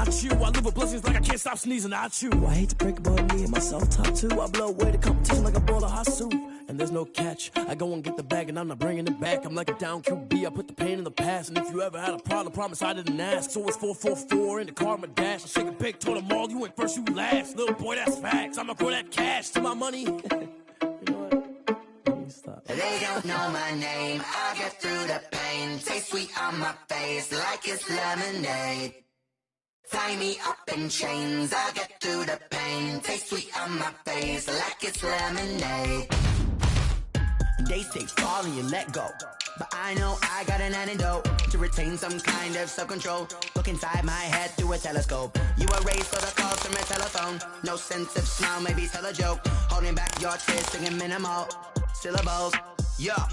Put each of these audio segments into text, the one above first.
not you. I live with blessings like I can't stop sneezing, not you. I hate to break it, but me and myself top two. I blow away the competition like a bowl of hot soup. And there's no catch. I go and get the bag and I'm not bringing it back. I'm like a down QB. I put the pain in the past. And if you ever had a problem, promise I didn't ask. So it's 444 in the car, my dash. I shake a big, told them all, you went first, you last. Little boy, that's facts. I'ma grow that cash to my money. You know what? Stop. They don't know my name. I get through the pain. Taste sweet on my face like it's lemonade. Tie me up in chains. I get through the pain. Taste sweet on my face like it's lemonade. They say fall and you let go, but I know I got an antidote to retain some kind of self-control. Look inside my head through a telescope. You were raised for the calls from a telephone. No sense of smile, maybe tell a joke. Holding back your tears, singing minimal syllables. Yeah,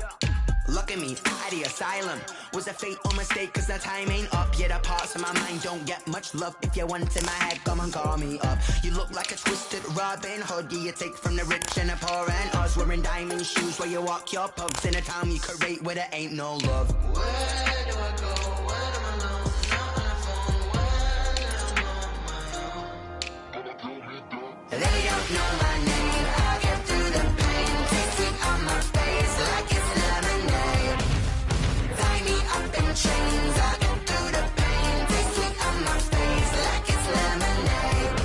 look at me, at the asylum. Was a fate or mistake, cause the time ain't up. Yet the parts of my mind don't get much love. If you want in my head, come and call me up. You look like a twisted Robin Hood. You take from the rich and the poor and us. Wearing diamond shoes where you walk your pubs. In a town you could rate where there ain't no love. Where do I go? Where am I alone? Not on the phone. When I'm on my own. They don't know my name. I get through the pain. Taste sweet on my face like it's lemonade. Tie me up in chains. I get through the pain. Taste sweet on my face like it's lemonade.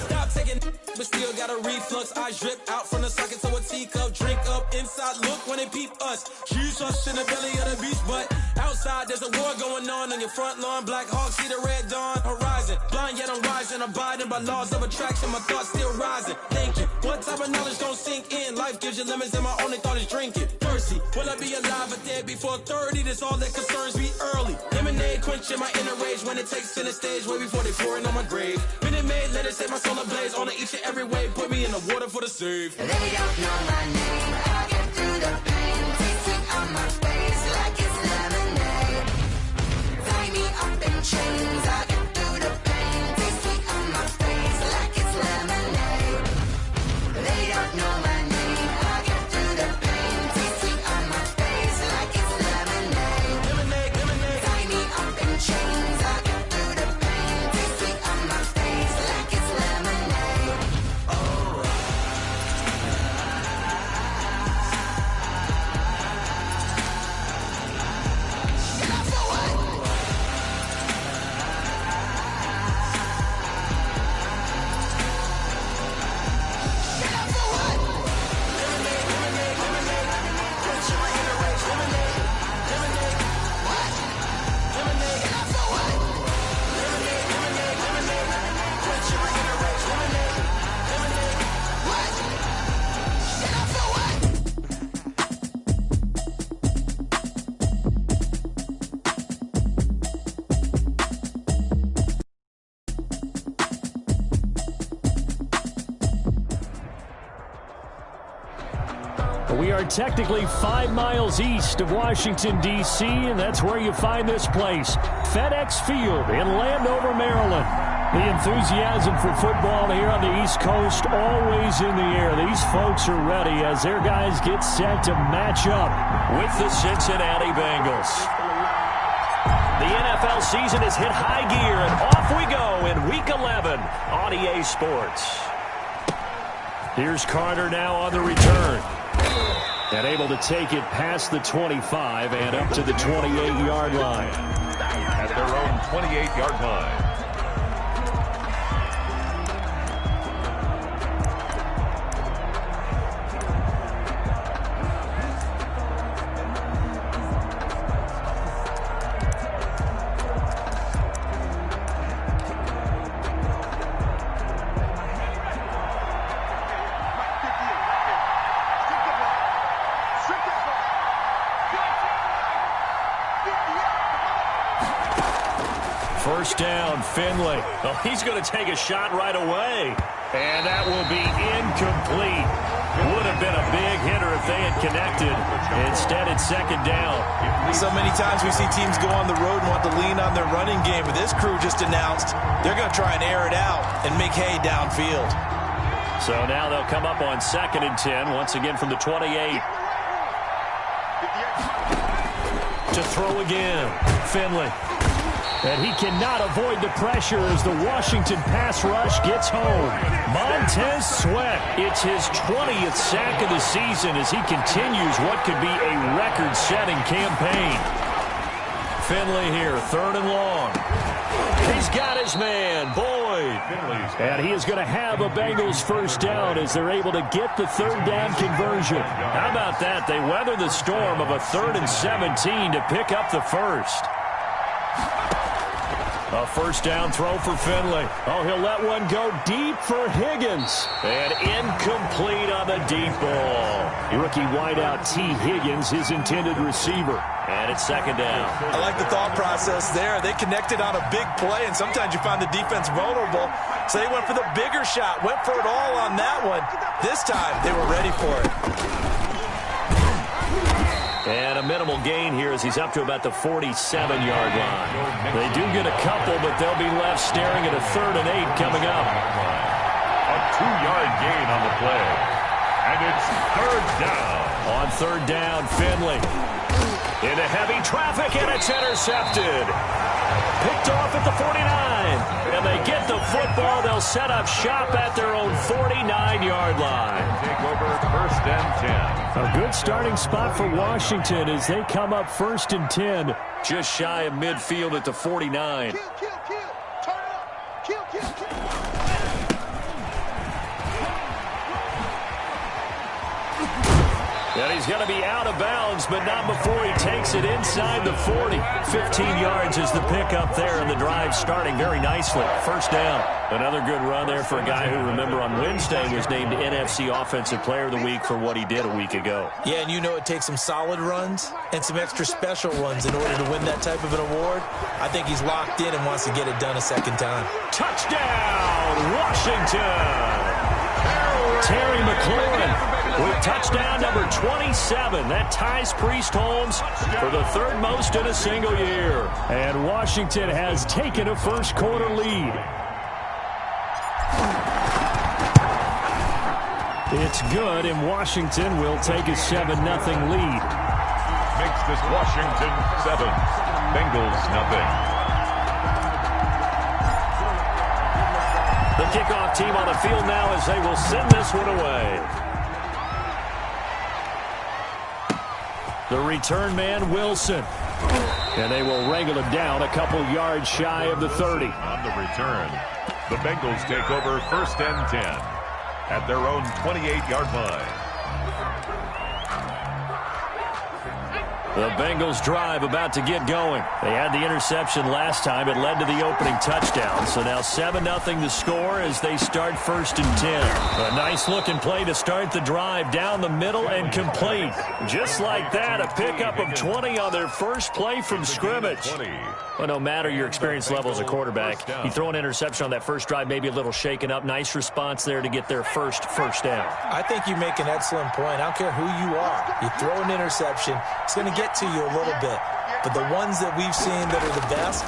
Stop taking, but still got a reflux. I drip out from the socket to a teacup. Drink up inside, look when they peep us. Shoes us in the belly of the beach, but outside there's a war going on your front lawn. Black Hawk, see the red dawn horizon. Blind yet I'm rising, abiding by laws of attraction. My thoughts still rising, thinking what type of knowledge don't sink in. Life gives you lemons and my only thought is drinking. Thirsty, will I be alive or dead before 30? That's all that concerns me early. Lemonade quenching my inner rage when it takes center stage way before they pour it on my grave. Minute Maid, let it set my soul ablaze on each and every way. Put me in the water for the save. They don't know my name. I get through the pain. Taste sweet on my face like it's lemonade. Tie me up in chains. I get through the pain. Taste sweet on my face like it's lemonade. They don't know my name. I get through the pain. Taste sweet on my face like it's lemonade. Lemonade, lemonade. Tie me up in chains. I get through the pain. Taste sweet on my face like it's lemonade. Oh. We are technically 5 miles east of Washington, D.C., and that's where you find this place, FedEx Field in Landover, Maryland. The enthusiasm for football here on the East Coast always in the air. These folks are ready as their guys get set to match up with the Cincinnati Bengals. The NFL season has hit high gear, and off we go in Week 11 on EA Sports. Here's Carter now on the return. And able to take it past the 25 and up to the 28-yard line. At their own 28-yard line. First down, Finley. Oh, he's going to take a shot right away. And that will be incomplete. Would have been a big hitter if they had connected. Instead, it's second down. So many times we see teams go on the road and want to lean on their running game. But this crew just announced they're going to try and air it out and make hay downfield. So now they'll come up on 2nd and 10, once again from the 28. To throw again, Finley. And he cannot avoid the pressure as the Washington pass rush gets home. Montez Sweat, it's his 20th sack of the season as he continues what could be a record-setting campaign. Finley here, 3rd and long. He's got his man, Boyd. And he is going to have a Bengals first down as they're able to get the 3rd down conversion. How about that? They weather the storm of a 3rd and 17 to pick up the first. A first down throw for Finley. Oh, he'll let one go deep for Higgins. And incomplete on the deep ball. Rookie wideout T. Higgins, his intended receiver. And it's 2nd down. I like the thought process there. They connected on a big play, and sometimes you find the defense vulnerable. So they went for the bigger shot, went for it all on that one. This time, they were ready for it. And a minimal gain here as he's up to about the 47-yard line. They do get a couple, but they'll be left staring at a 3rd and 8 coming up. A 2-yard gain on the play. And it's 3rd down. On 3rd down, Finley. Into heavy traffic, and it's intercepted. Picked off at the 49. And they get the football. They'll set up shop at their own 49-yard line. Take over 1st and 10. A good starting spot for Washington as they come up 1st and 10. Just shy of midfield at the 49. And he's going to be out of bounds, but not before he takes it inside the 40. 15 yards is the pickup there, and the drive starting very nicely. First down. Another good run there for a guy who, remember, on Wednesday was named NFC Offensive Player of the Week for what he did a week ago. Yeah, and you know it takes some solid runs and some extra special runs in order to win that type of an award. I think he's locked in and wants to get it done a second time. Touchdown, Washington! Terry McLaurin with touchdown number 27. That ties Priest Holmes for the 3rd most in a single year. And Washington has taken a first-quarter lead. It's good, and Washington will take a 7-0 lead. Makes this Washington 7, Bengals nothing. The kickoff team on the field now as they will send this one away. The return man, Wilson. And they will wrangle him down a couple yards shy of the 30. On the return, the Bengals take over 1st and 10 at their own 28-yard line. The Bengals drive about to get going. They had the interception last time. It led to the opening touchdown. So now 7-0 the score as they start 1st and 10. A nice-looking play to start the drive down the middle and complete. Just like that, a pickup of 20 on their first play from scrimmage. Well, no matter your experience level as a quarterback, you throw an interception on that first drive, maybe a little shaken up. Nice response there to get their first down. I think you make an excellent point. I don't care who you are. You throw an interception, it's going to get to you a little bit. But the ones that we've seen that are the best,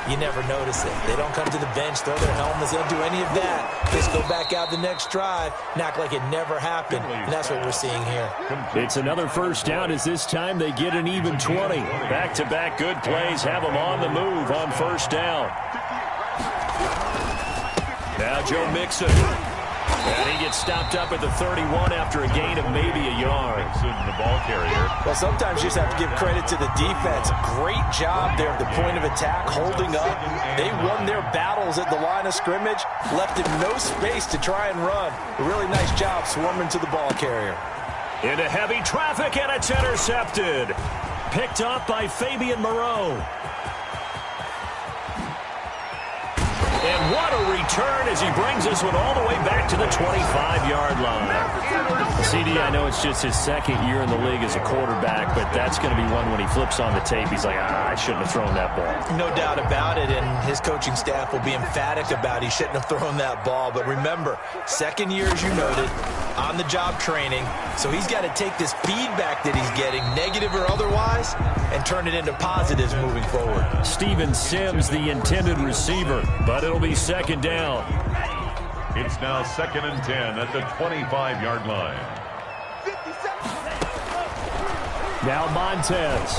you never notice it. They don't come to the bench, throw their helmets, they don't do any of that. Just go back out the next drive and act like it never happened. And that's what we're seeing here. It's another first down as this time they get an even 20. Back-to-back good plays have them on the move on first down. Now Joe Mixon. And he gets stopped up at the 31 after a gain of maybe a yard. The ball carrier. Well, sometimes you just have to give credit to the defense. Great job there at the point of attack, holding up. They won their battles at the line of scrimmage, left him no space to try and run. A really nice job swarming to the ball carrier. Into heavy traffic, and it's intercepted. Picked up by Fabian Moreau. And what a return as he brings this one all the way back to the 25-yard line. CD, I know it's just his 2nd year in the league as a quarterback, but that's going to be one when he flips on the tape. He's like, I shouldn't have thrown that ball. No doubt about it, and his coaching staff will be emphatic about he shouldn't have thrown that ball. But remember, 2nd year, as you noted, on-the-job training, so he's got to take this feedback that he's getting, negative or otherwise, and turn it into positives moving forward. Steven Sims, the intended receiver, but it'll be 2nd down. It's now 2nd and 10 at the 25-yard line. Now Montez.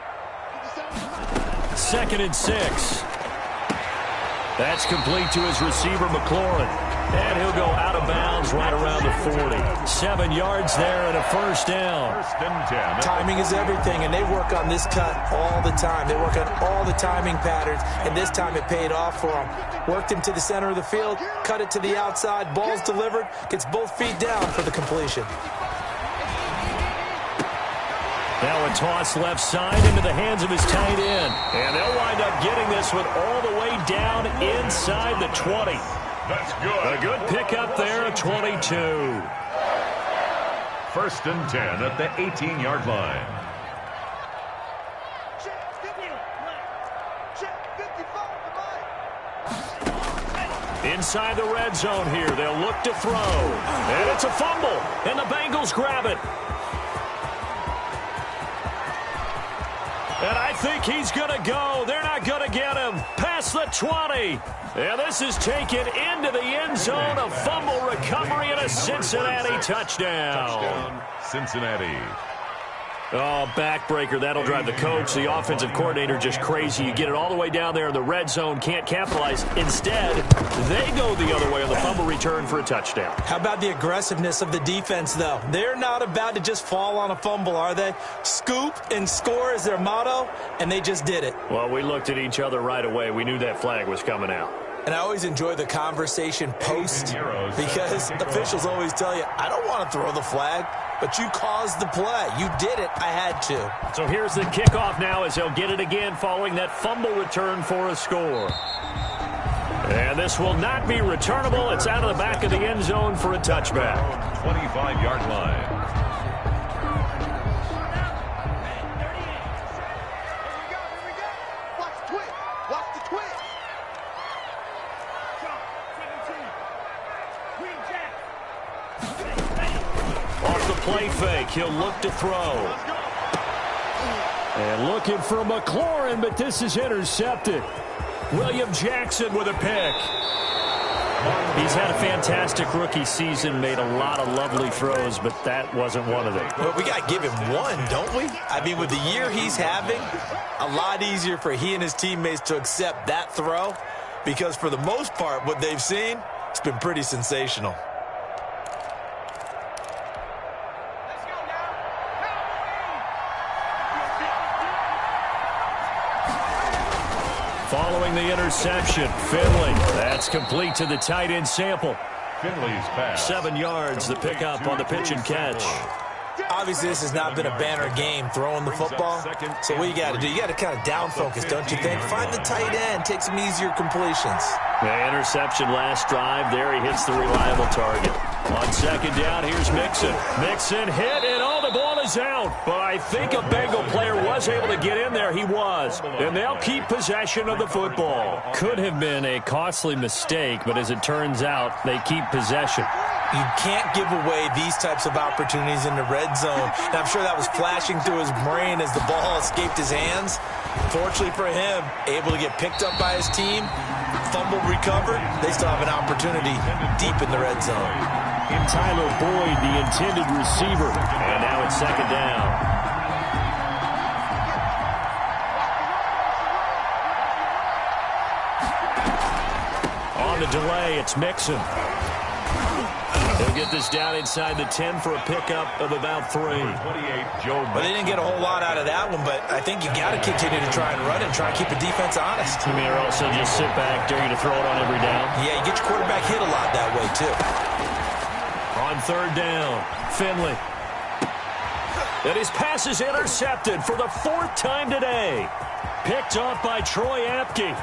2nd and 6. That's complete to his receiver, McLaurin. And he'll go out of bounds right around the 40. 7 yards there and a first down. First and 10. Timing is everything, and they work on this cut all the time. They work on all the timing patterns, and this time it paid off for them. Worked him to the center of the field, cut it to the outside, ball's delivered, gets both feet down for the completion. Now a toss left side into the hands of his tight end. And they'll wind up getting this one all the way down inside the 20. That's good. A good pickup there at 22. First and 10 at the 18-yard line. Inside the red zone here, they'll look to throw. And it's a fumble, and the Bengals grab it. And I think he's going to go. They're not going to get him. Past the 20. And this is taken into the end zone. A fumble recovery and a Cincinnati touchdown. Cincinnati. Oh, backbreaker. That'll drive the coach, the offensive coordinator, just crazy. You get it all the way down there in the red zone, can't capitalize. Instead, they go the other way on the fumble return for a touchdown. How about the aggressiveness of the defense, though? They're not about to just fall on a fumble, are they? Scoop and score is their motto, and they just did it. Well, we looked at each other right away. We knew that flag was coming out. And I always enjoy the conversation post because officials always tell you, I don't want to throw the flag, but you caused the play. You did it. I had to. So here's the kickoff now as they'll get it again following that fumble return for a score. And this will not be returnable. It's out of the back of the end zone for a touchback. 25-yard line. Play fake. He'll look to throw. And looking for McLaurin, but this is intercepted. William Jackson with a pick. He's had a fantastic rookie season, made a lot of lovely throws, but that wasn't one of them. Well, we got to give him one, don't we? I mean, with the year he's having, a lot easier for he and his teammates to accept that throw because for the most part, what they've seen, it's been pretty sensational. Following the interception, Finley. That's complete to the tight end Sample. Finley's pass. 7 yards, the pickup on the pitch and catch. Obviously, this has not been a banner game throwing the football. So what you got to do, you got to kind of down focus, don't you think? Find the tight end, take some easier completions. The interception last drive. There he hits the reliable target. On second down, here's Mixon. Mixon hit, and the ball is out. But I think a Bengal player was able to get in there. He was. And they'll keep possession of the football. Could have been a costly mistake, but as it turns out, they keep possession. You can't give away these types of opportunities in the red zone. And I'm sure that was flashing through his brain as the ball escaped his hands. Fortunately for him, able to get picked up by his team, fumble recovered. They still have an opportunity deep in the red zone. In Tyler Boyd, the intended receiver. And now it's second down. On the delay, it's Mixon. They'll get this down inside the 10 for a pickup of about 3. Well, they didn't get a whole lot out of that one, but I think you got to continue to try and run and try and keep the defense honest. You mean, or also just sit back, dare you to throw it on every down? Yeah, you get your quarterback hit a lot that way, too. On third down, Finley. And his pass is intercepted for the 4th time today. Picked off by Troy Apke.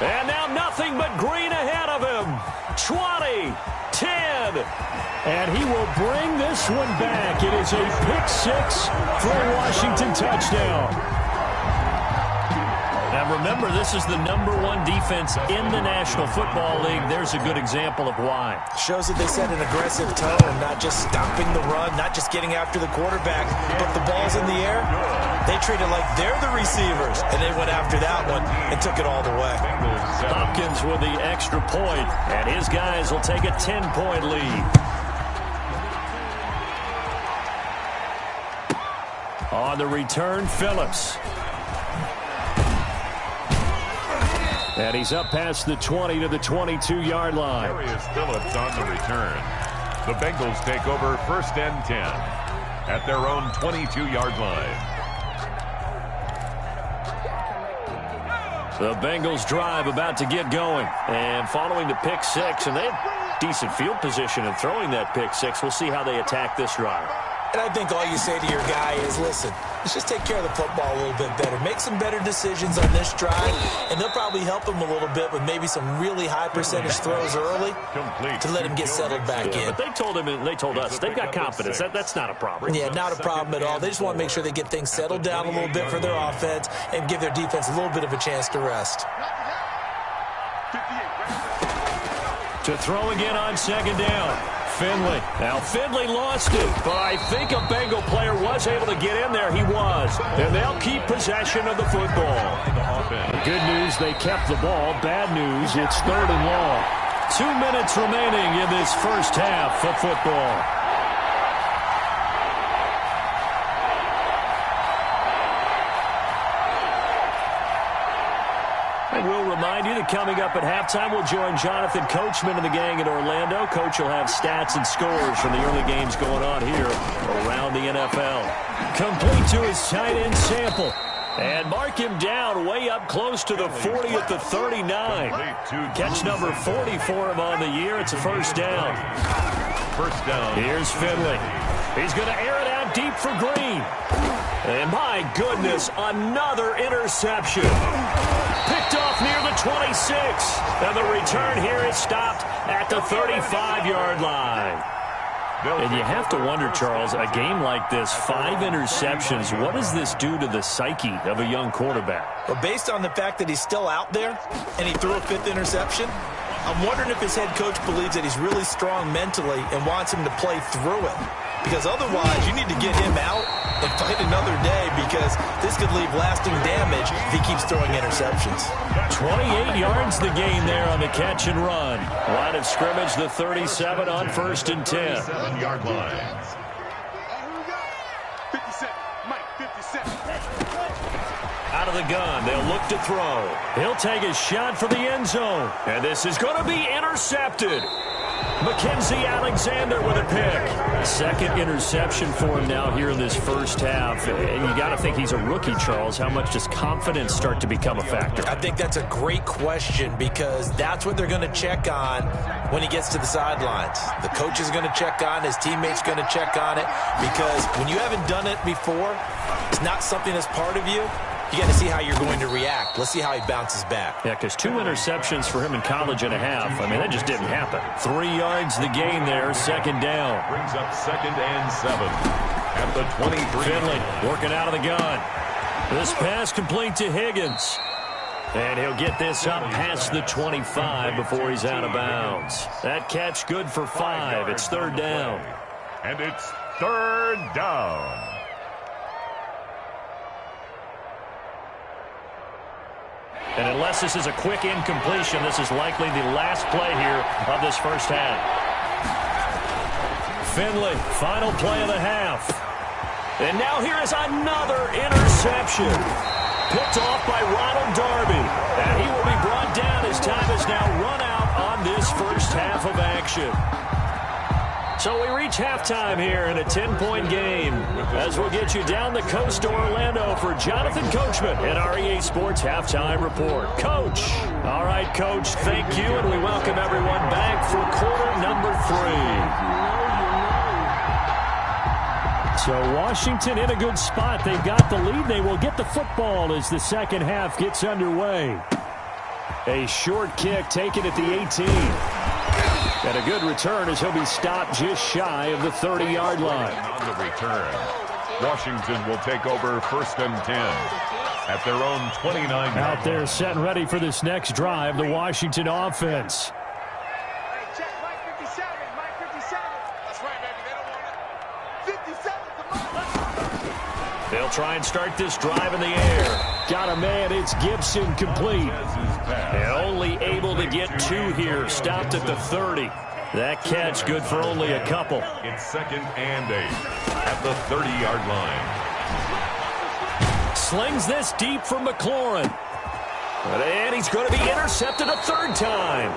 And now nothing but green ahead of him. 20, 10. And he will bring this one back. It is a pick-6 for a Washington touchdown. Now remember, this is the #1 defense in the National Football League. There's a good example of why. Shows that they set an aggressive tone, not just stopping the run, not just getting after the quarterback, but the ball's in the air. They treat it like they're the receivers, and they went after that one and took it all the way. Hopkins with the extra point, and his guys will take a 10-point lead. On the return, Phillips. And he's up past the 20 to the 22-yard line. Darius Phillips on the return. The Bengals take over 1st and 10 at their own 22-yard line. The Bengals drive about to get going. And following the pick six, and they have decent field position in throwing that pick six. We'll see how they attack this drive. And I think all you say to your guy is, listen, let's just take care of the football a little bit better. Make some better decisions on this drive, and they'll probably help him a little bit with maybe some really high percentage throws early to let him get settled back in. But they told him, and they told us, they've got confidence. That's not a problem. Yeah, not a problem at all. They just want to make sure they get things settled down a little bit for their offense and give their defense a little bit of a chance to rest. To throw again on 2nd down. Finley. Now, Finley lost it, but I think a Bengal player was able to get in there. He was. And they'll keep possession of the football. The good news, they kept the ball. Bad news, it's 3rd and long. 2 minutes remaining in this first half of football. I will remind you that coming up at halftime, we'll join Jonathan Coachman and the gang in Orlando. Coach will have stats and scores from the early games going on here around the NFL. Complete to his tight end Sample. And mark him down way up close to the 40 at the 39. Catch number 40 for him on the year. It's a first down. First down. Here's Finley. He's going to air it out deep for Green. And my goodness, another interception. Picked off near the 26. And the return here is stopped at the 35-yard line. And you have to wonder, Charles, a game like this, 5 interceptions, what does this do to the psyche of a young quarterback? Well, based on the fact that he's still out there and he threw a 5th interception, I'm wondering if his head coach believes that he's really strong mentally and wants him to play through it. Because otherwise, you need to get him out and fight another day, because this could leave lasting damage if he keeps throwing interceptions. 28 yards the gain there on the catch and run. Line of scrimmage, the 37 on 1st and 10. 7-yard line. 57, Mike, 57. Out of the gun, they'll look to throw. He'll take a shot for the end zone. And this is going to be intercepted. Mackenzie Alexander with a pick. Second interception for him now here in this first half. And you got to think he's a rookie, Charles. How much does confidence start to become a factor? I think that's a great question, because that's what they're going to check on when he gets to the sidelines. The coach is going to check on, his teammates going to check on it, because when you haven't done it before, it's not something that's part of you. You got to see how you're going to react. Let's see how he bounces back. Yeah, because 2 interceptions for him in college and a half. I mean, that just didn't happen. 3 yards the gain there, 2nd down. Brings up 2nd and 7 at the 23. Finley working out of the gun. This pass complete to Higgins. And he'll get this up past the 25 before he's out of bounds. That catch good for 5. It's 3rd down. And it's 3rd down. And unless this is a quick incompletion, this is likely the last play here of this first half. Finley, final play of the half. And now here is another interception. Picked off by Ronald Darby. And he will be brought down as time has now run out on this first half of action. So we reach halftime here in a 10-point game, as we'll get you down the coast to Orlando for Jonathan Coachman and our EA Sports Halftime Report. Coach. All right, Coach, thank you, and we welcome everyone back for quarter number 3. So Washington in a good spot. They've got the lead. They will get the football as the second half gets underway. A short kick taken at the 18. And a good return as he'll be stopped just shy of the 30-yard line. On the return, Washington will take over 1st and 10 at their own 29-yard line. Out there set and ready for this next drive, the Washington offense. Hey, check Mike 57, Mike 57. That's right, baby. They don't want it. 57's the mark. They'll try and start this drive in the air. Got a man, it's Gibson, complete. And only able to get 2 here, stopped at the 30. That catch good for only a couple. It's 2nd and 8 at the 30-yard line. Slings this deep for McLaurin. And he's going to be intercepted a third time.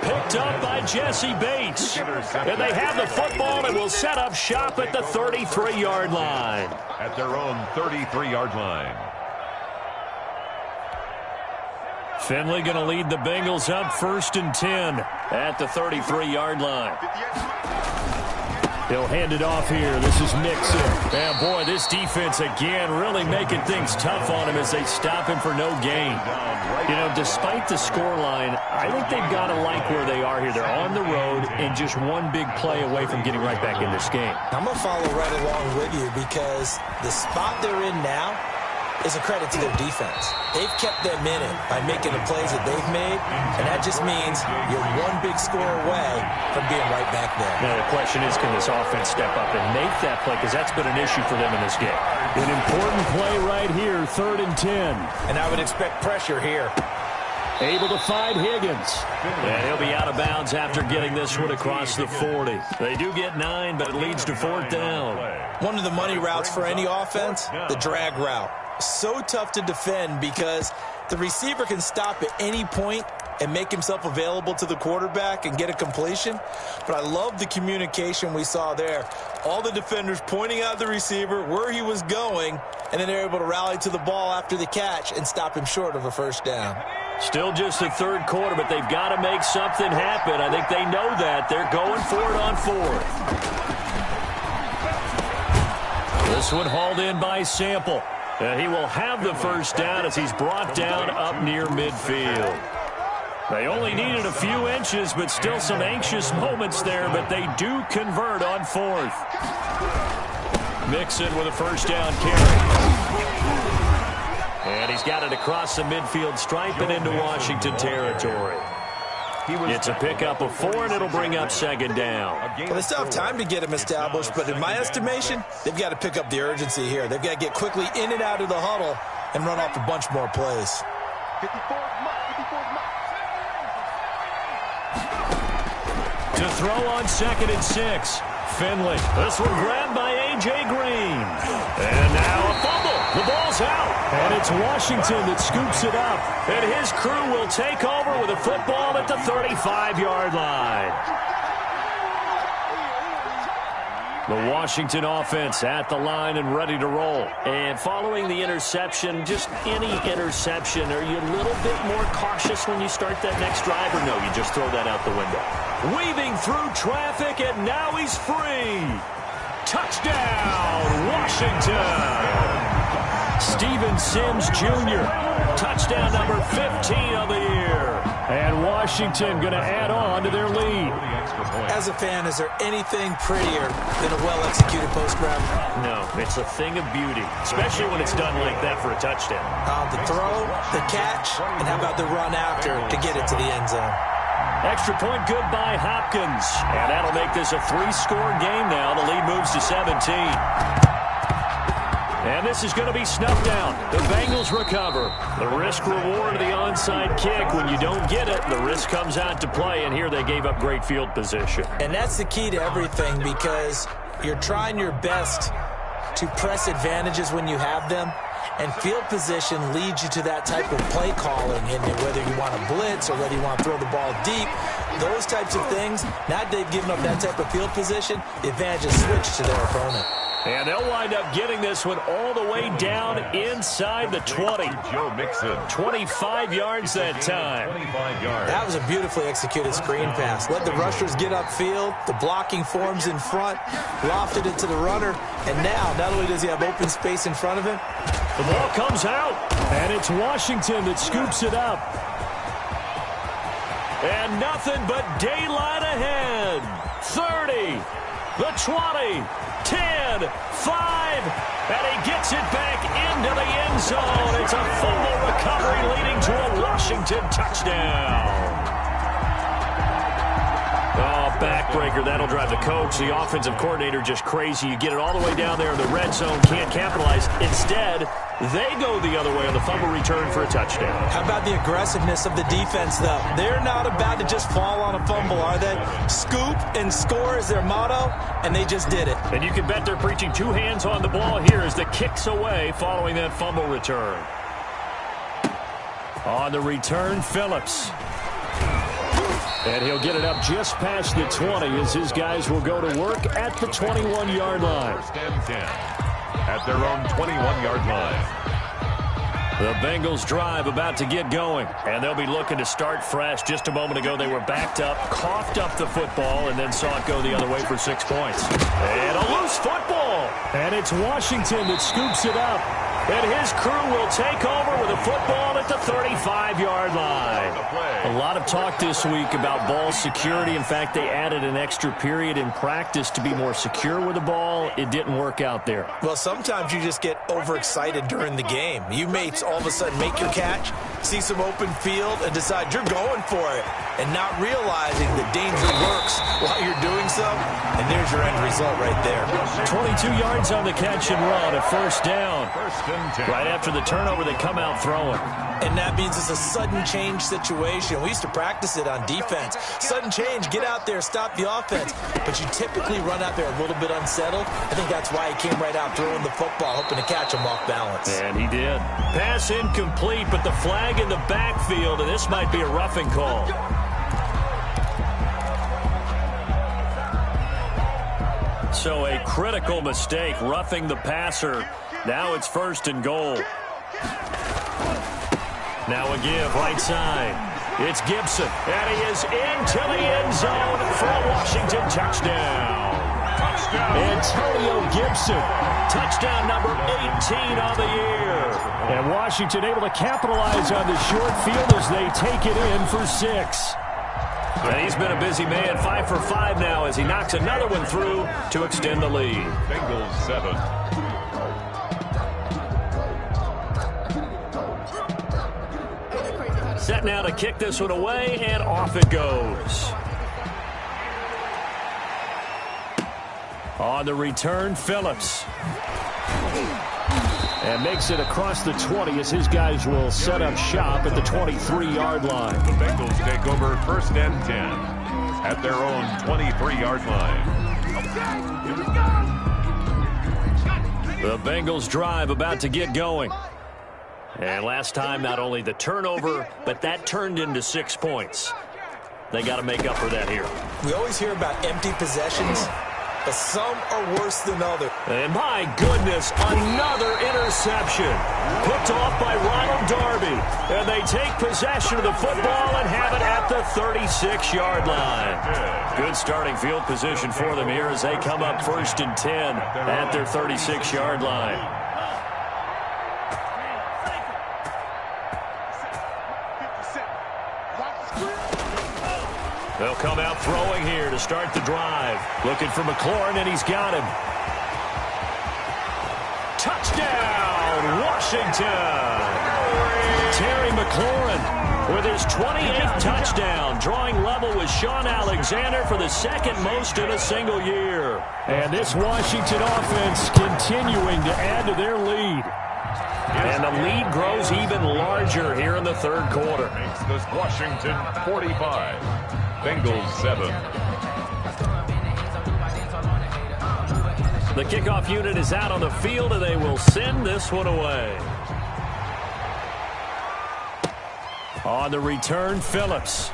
Picked up by Jesse Bates. And they have the football and will set up shop at the 33-yard line. At their own 33-yard line. Finley going to lead the Bengals up 1st and 10 at the 33-yard line. He'll hand it off here. This is Mixon. And boy, this defense again really making things tough on him as they stop him for no gain. You know, despite the scoreline, I think they've got to like where they are here. They're on the road and just one big play away from getting right back in this game. I'm going to follow right along with you because the spot they're in now is a credit to their defense. They've kept them in it by making the plays that they've made, and that just means you're one big score away from being right back there. Now, the question is, can this offense step up and make that play? Because that's been an issue for them in this game. An important play right here, 3rd and 10. And I would expect pressure here. Able to find Higgins. And he'll be out of bounds after getting this one across the 40. They do get 9, but it leads to 4th down. One of the money routes for any offense, the drag route. So tough to defend because the receiver can stop at any point and make himself available to the quarterback and get a completion. But I love the communication we saw there. All the defenders pointing out the receiver, where he was going, and then they're able to rally to the ball after the catch and stop him short of a 1st down. Still just the 3rd quarter, but they've got to make something happen. I think they know that. They're going for it on 4th. This one hauled in by Sample. And he will have the 1st down as he's brought down up near midfield. They only needed a few inches, but still some anxious moments there, but they do convert on 4th. Mixon with a 1st down carry. And he's got it across the midfield stripe and into Washington territory. It's a pickup of 4, and it'll bring up 2nd down. Well, they still have time to get him established, but in my estimation, they've got to pick up the urgency here. They've got to get quickly in and out of the huddle and run off a bunch more plays. 54 To throw on 2nd and 6. Finley. This one grabbed by A.J. Green. And now a fumble. The ball's out. And it's Washington that scoops it up. And his crew will take over with a football at the 35-yard line. The Washington offense at the line and ready to roll. And following the interception, just any interception, are you a little bit more cautious when you start that next drive, or no, you just throw that out the window? Weaving through traffic, and now he's free. Touchdown, Washington. Steven Sims Jr., touchdown number 15 of the year. And Washington going to add on to their lead. As a fan, is there anything prettier than a well-executed post grab? No, it's a thing of beauty, especially when it's done like that for a touchdown. The throw, the catch, and how about the run after to get it to the end zone? Extra point good by Hopkins. And that'll make this a 3-score game now. The lead moves to 17. And this is going to be snuffed down. The Bengals recover. The risk-reward of the onside kick. When you don't get it, the risk comes out to play, and here they gave up great field position. And that's the key to everything because you're trying your best to press advantages when you have them, and field position leads you to that type of play calling, and whether you want to blitz or whether you want to throw the ball deep, those types of things, now that they've given up that type of field position, the advantage is switched to their opponent. And they'll wind up getting this one all the way down inside the 20. Joe Mixon. 25 yards that time. 25 yards. That was a beautifully executed screen pass. Let the rushers get upfield. The blocking forms in front. Lofted it to the runner. And now, not only does he have open space in front of him, the ball comes out. And it's Washington that scoops it up. And nothing but daylight ahead. 30. The 20. 10, 5, and he gets it back into the end zone. It's a fumble recovery leading to a Washington touchdown. Oh, backbreaker. That'll drive the coach, the offensive coordinator, just crazy. You get it all the way down there in the red zone, can't capitalize. Instead, they go the other way on the fumble return for a touchdown. How about the aggressiveness of the defense, though? They're not about to just fall on a fumble, are they? Scoop and score is their motto, and they just did it. And you can bet they're preaching 2 hands on the ball here as the kick's away following that fumble return. On the return, Phillips. And he'll get it up just past the 20 as his guys will go to work at the 21-yard line. First and 10 at their own 21-yard line. The Bengals drive about to get going, and they'll be looking to start fresh. Just a moment ago, they were backed up, coughed up the football, and then saw it go the other way for 6 points. And a loose football. And it's Washington that scoops it up. And his crew will take over with a football at the 35-yard line. A lot of talk this week about ball security. In fact, they added an extra period in practice to be more secure with the ball. It didn't work out there. Well, sometimes you just get overexcited during the game. You may all of a sudden make your catch, see some open field, and decide you're going for it, and not realizing the danger works while you're doing so. And there's your end result right there. 22 yards on the catch and run, a first down. Right after the turnover, they come out throwing. And that means it's a sudden change situation. We used to practice it on defense. Sudden change, get out there, stop the offense. But you typically run out there a little bit unsettled. I think that's why he came right out throwing the football, hoping to catch him off balance. And he did. Pass incomplete, but the flag in the backfield, and this might be a roughing call. So a critical mistake, roughing the passer. Now it's first and goal. Now a give, right side. It's Gibson, and he is into the end zone for a Washington touchdown. Antonio Gibson, touchdown number 18 on the year. And Washington able to capitalize on the short field as they take it in for 6. And he's been a busy man, 5 for 5 now as he knocks another one through to extend the lead. Bengals 7. Set now to kick this one away, and off it goes. On the return, Phillips. And makes it across the 20 as his guys will set up shop at the 23-yard line. The Bengals take over first and 10 at their own 23-yard line. The Bengals drive about to get going. And last time, not only the turnover, but that turned into 6 points. They got to make up for that here. We always hear about empty possessions, but some are worse than others. And my goodness, another interception. Picked off by Ronald Darby. And they take possession of the football and have it at the 36-yard line. Good starting field position for them here as they come up first and 10 at their 36-yard line. They'll come out throwing here to start the drive. Looking for McLaurin, and he's got him. Touchdown, Washington! Terry McLaurin with his 28th touchdown, drawing level with Sean Alexander for the second most in a single year. And this Washington offense continuing to add to their lead. And the lead grows even larger here in the third quarter. Makes this Washington 45. Bengals 7. The kickoff unit is out on the field, and they will send this one away. On the return, Phillips.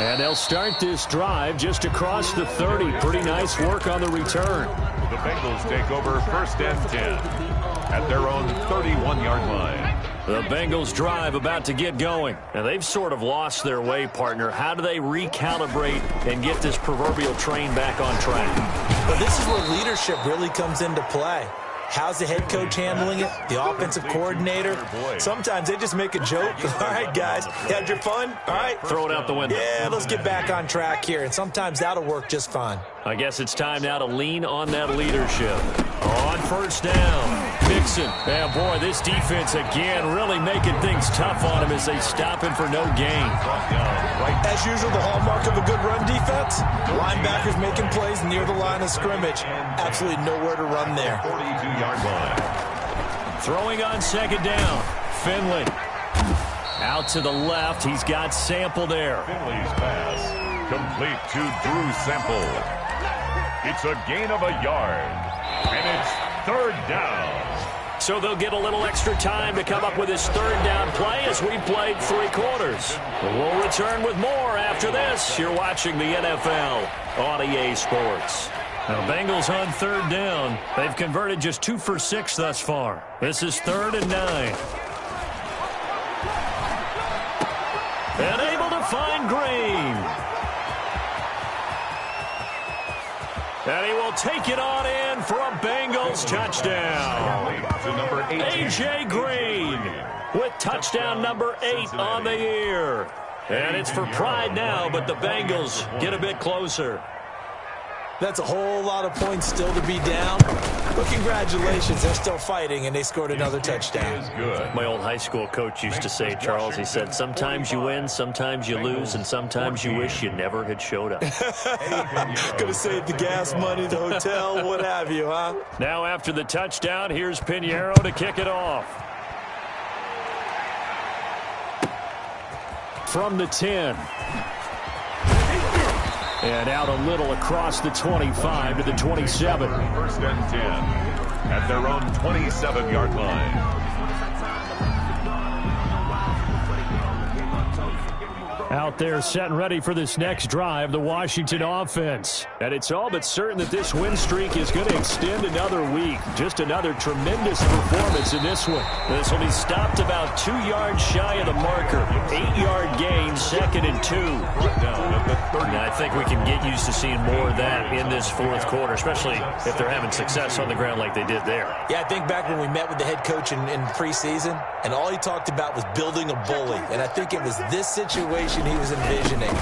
And they'll start this drive just across the 30. Pretty nice work on the return. The Bengals take over first and 10 at their own 31-yard line. The Bengals drive about to get going. And they've sort of lost their way, partner. How do they recalibrate and get this proverbial train back on track? Well, this is where leadership really comes into play. How's the head coach handling it? The offensive coordinator? Sometimes they just make a joke. All right, guys, you had your fun? All right. Throw it out the window. Yeah, let's get back on track here. And sometimes that'll work just fine. I guess it's time now to lean on that leadership. On first down, Mixon. And boy, this defense again really making things tough on him as they stop him for no gain. As usual, the hallmark of a good run defense, linebackers making plays near the line of scrimmage. Absolutely nowhere to run there. 42-yard line. Throwing on second down, Finley. Out to the left, he's got Sample there. Finley's pass complete to Drew Sample. It's a gain of a yard, and it's third down. So they'll get a little extra time to come up with his third down play as we played 3 quarters. We'll return with more after this. You're watching the NFL on EA Sports. Now, Bengals on third down. They've converted just 2 for 6 thus far. This is 3rd and 9. And able to find Green. And he will take it on in for a Bengals touchdown. A.J. Green with touchdown number 8 on the year. And it's for pride now, but the Bengals get a bit closer. That's a whole lot of points still to be down. But congratulations, they're still fighting, and they scored another touchdown. My old high school coach used to say, Charles, he said, sometimes you win, sometimes you lose, and sometimes you wish you never had showed up. Could have saved the gas money, the hotel, what have you, huh? Now after the touchdown, here's Pinheiro to kick it off. From the 10. And out a little across the 25 to the 27. 1st and 10 at their own 27-yard line. Out there set and ready for this next drive, the Washington offense. And it's all but certain that this win streak is going to extend another week. Just another tremendous performance in this one. This will be stopped about 2 yards shy of the marker. 8-yard gain, 2nd and 2. And I think we can get used to seeing more of that in this 4th quarter, especially if they're having success on the ground like they did there. Yeah, I think back when we met with the head coach in preseason, and all he talked about was building a bully. And I think it was this situation he was envisioning.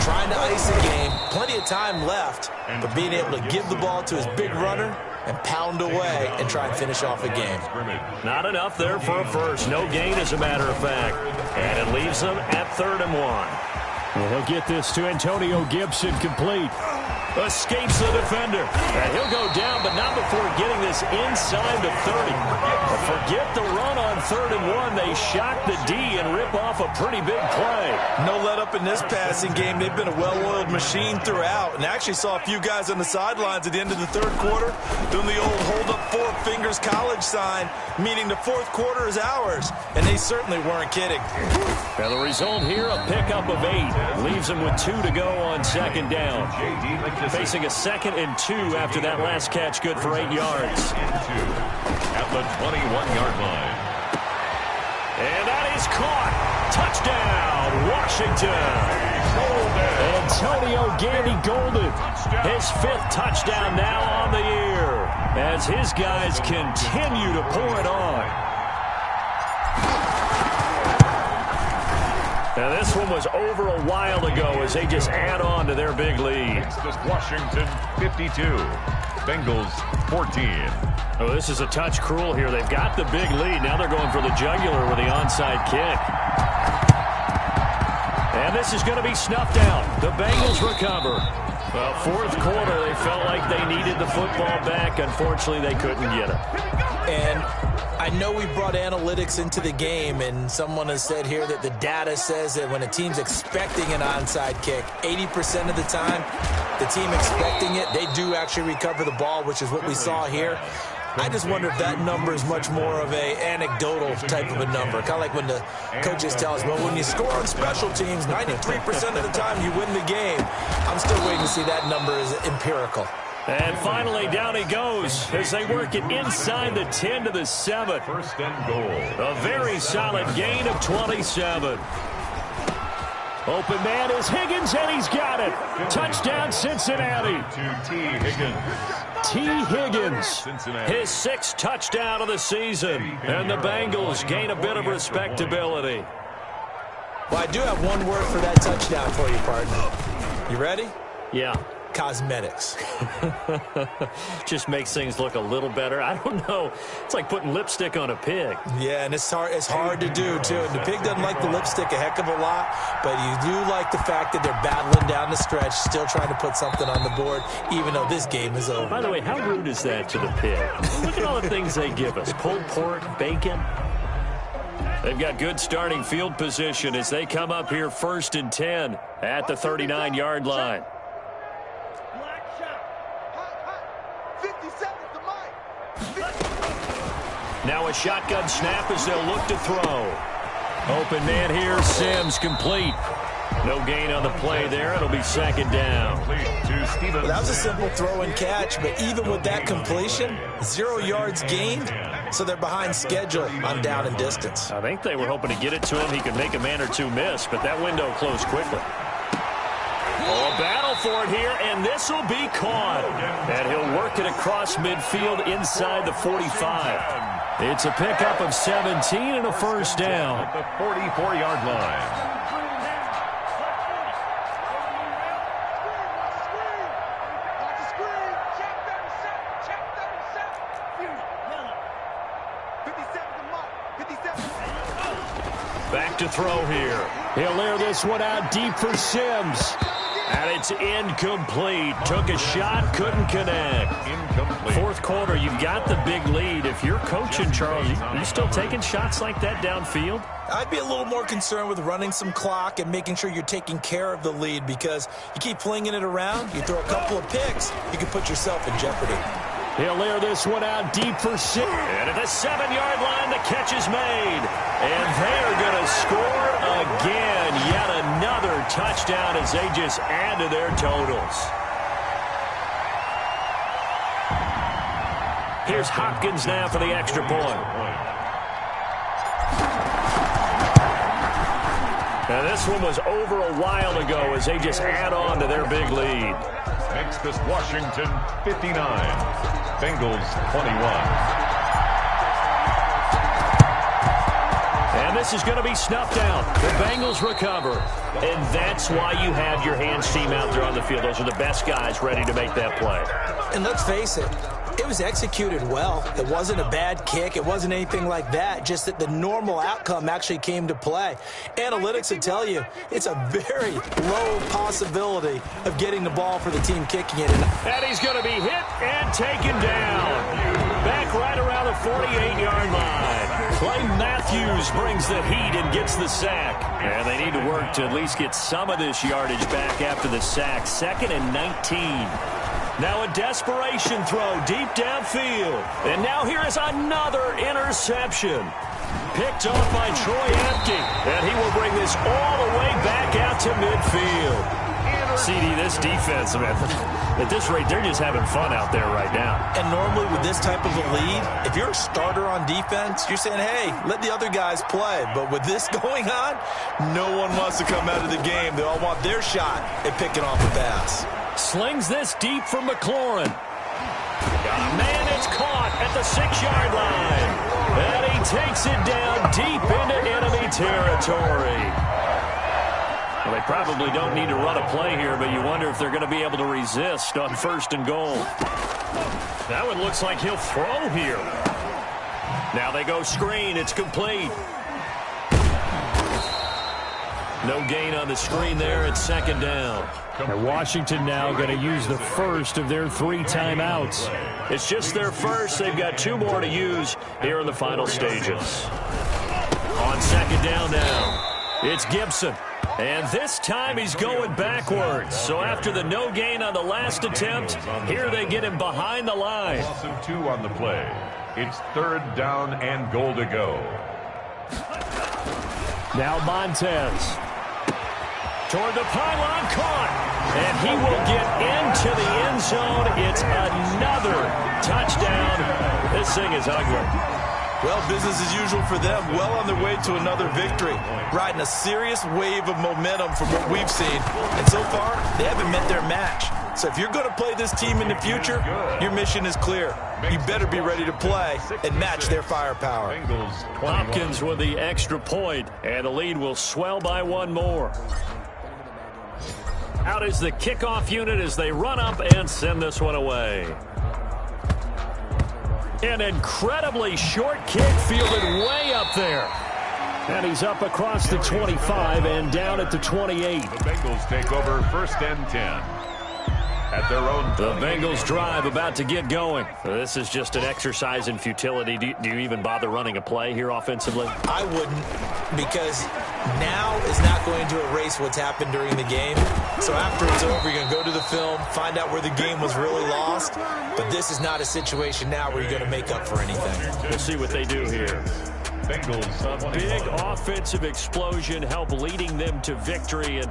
Trying to ice a game, plenty of time left, but being able to give the ball to his big runner and pound away and try and finish off a game. Not enough there for a first. No gain, as a matter of fact. And it leaves them at 3rd and 1. Well, he'll get this to Antonio Gibson complete. Escapes the defender. And he'll go down, but not before getting this inside the 30. But forget the run on 3rd and 1. They shock the D and rip off a pretty big play. No let up in this passing game. They've been a well-oiled machine throughout. And actually saw a few guys on the sidelines at the end of the 3rd quarter doing the old hold up 4 fingers college sign, meaning the 4th quarter is ours. And they certainly weren't kidding. Now the result here, a pickup of 8. Leaves them with 2 to go on 2nd down. Facing a 2nd and 2 after that last catch, good for 8 yards. At the 21-yard line. And that is caught. Touchdown, Washington. Antonio Gandy Golden. His 5th touchdown now on the year as his guys continue to pour it on. Now, this one was over a while ago as they just add on to their big lead. It's just Washington 52, Bengals 14. Oh, this is a touch cruel here. They've got the big lead. Now they're going for the jugular with the onside kick. And this is going to be snuffed out. The Bengals recover. Well, 4th quarter, they felt like they needed the football back. Unfortunately, they couldn't get it. And I know we brought analytics into the game, and someone has said here that the data says that when a team's expecting an onside kick, 80% of the time, the team expecting it, they do actually recover the ball, which is what we saw here. I just wonder if that number is much more of a anecdotal type of a number. Kind of like when the coaches tell us, well, when you score on special teams, 93% of the time you win the game. I'm still waiting to see that number is empirical. And finally, down he goes as they work it inside the 10 to the 7. 1st and goal. A very solid gain of 27. Open man is Higgins, and he's got it. Touchdown, Cincinnati. To T. Higgins. T. Higgins, his 6th touchdown of the season. And the Bengals gain a bit of respectability. Well, I do have one word for that touchdown for you, partner. You ready? Yeah. Cosmetics. Just makes things look a little better. I don't know. It's like putting lipstick on a pig. Yeah, and it's hard to do, too. And the pig doesn't like the lipstick a heck of a lot, but you do like the fact that they're battling down the stretch, still trying to put something on the board, even though this game is over. By the way, how rude is that to the pig? Look at all the things they give us. Pulled pork, bacon. They've got good starting field position as they come up here 1st and 10 at the 39-yard line. Now a shotgun snap as they'll look to throw. Open man here, Sims complete. No gain on the play there. It'll be second down. Well, that was a simple throw and catch, but even with that completion, 0 yards gained, so they're behind schedule on down and distance. I think they were hoping to get it to him. He could make a man or two miss, but that window closed quickly. Oh, a battle for it here, and this will be caught. And he'll work it across midfield inside the 45. It's a pickup of 17 and a first down. At the 44-yard line. Back to throw here. He'll air this one out deep for Sims. And it's incomplete. Took a shot, couldn't connect. Incomplete. Fourth quarter, you've got the big lead. If you're coaching, Charles, you still taking shots like that downfield? I'd be a little more concerned with running some clock and making sure you're taking care of the lead, because you keep flinging it around, you throw a couple of picks, you can put yourself in jeopardy. He'll air this one out deep for Sims. And at the 7-yard line, the catch is made. And they're going to score again. Yet another touchdown as they just add to their totals. Here's Hopkins now for the extra point. Now this one was over a while ago as they just add on to their big lead. Makes this Washington 59. Bengals 21. And this is going to be snuffed out. The Bengals recover. And that's why you have your hands team out there on the field. Those are the best guys ready to make that play. And let's face it, it was executed well. It wasn't a bad kick. It wasn't anything like that. Just that the normal outcome actually came to play. Analytics will tell you it's a very low possibility of getting the ball for the team kicking it. And he's going to be hit and taken down. Back right around the 48-yard line. Clay Matthews brings the heat and gets the sack. And they need to work to at least get some of this yardage back after the sack. 2nd and 19. Now a desperation throw deep downfield. And now here is another interception. Picked off by Troy Apke. And he will bring this all the way back out to midfield. CD, this defense, man, at this rate, they're just having fun out there right now. And normally with this type of a lead, if you're a starter on defense, you're saying, hey, let the other guys play. But with this going on, no one wants to come out of the game. They all want their shot at picking off a pass. Slings this deep for McLaurin. Man, it's caught at the 6-yard line. And he takes it down deep into enemy territory. Well, they probably don't need to run a play here, but you wonder if they're going to be able to resist on 1st and goal. That one looks like he'll throw here. Now they go screen. It's complete. No gain on the screen there. It's 2nd down. And Washington now going to use the first of their 3 timeouts. It's just their first. They've got 2 more to use here in the final stages. On 2nd down now, it's Gibson. And this time he's going backwards. So after the no gain on the last attempt, here they get him behind the line. Loss of 2 on the play. It's 3rd down and goal to go. Now Montez. Toward the pylon, caught. And he will get into the end zone. It's another touchdown. This thing is ugly. Well, business as usual for them. Well on their way to another victory. Riding a serious wave of momentum from what we've seen. And so far, they haven't met their match. So if you're going to play this team in the future, your mission is clear. You better be ready to play and match their firepower. Hopkins with the extra point, and the lead will swell by 1 more. Out is the kickoff unit as they run up and send this one away. An incredibly short kick fielded way up there. And he's up across the 25 and down at the 28. The Bengals take over 1st and 10. At their own. The Bengals drive about to get going. This is just an exercise in futility. Do you even bother running a play here offensively? I wouldn't, because now is not going to erase what's happened during the game. So after it's over, you're going to go to the film, find out where the game was really lost. But this is not a situation now where you're going to make up for anything. We'll see what they do here. Big offensive explosion, help leading them to victory. And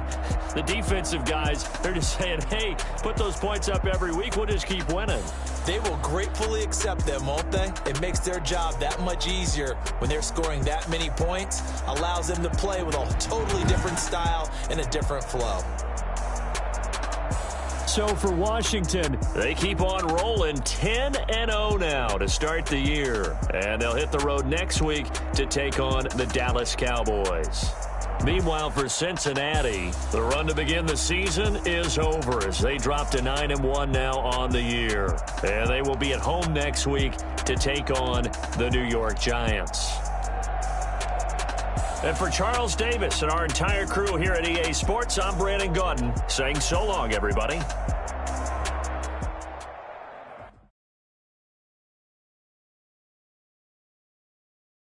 the defensive guys, they're just saying, hey, put those points up every week. We'll just keep winning. They will gratefully accept them, won't they? It makes their job that much easier when they're scoring that many points. Allows them to play with a totally different style and a different flow. So for Washington, they keep on rolling 10-0 now to start the year. And they'll hit the road next week to take on the Dallas Cowboys. Meanwhile, for Cincinnati, the run to begin the season is over as they drop to 9-1 now on the year. And they will be at home next week to take on the New York Giants. And for Charles Davis and our entire crew here at EA Sports, I'm Brandon Gaudin saying so long, everybody.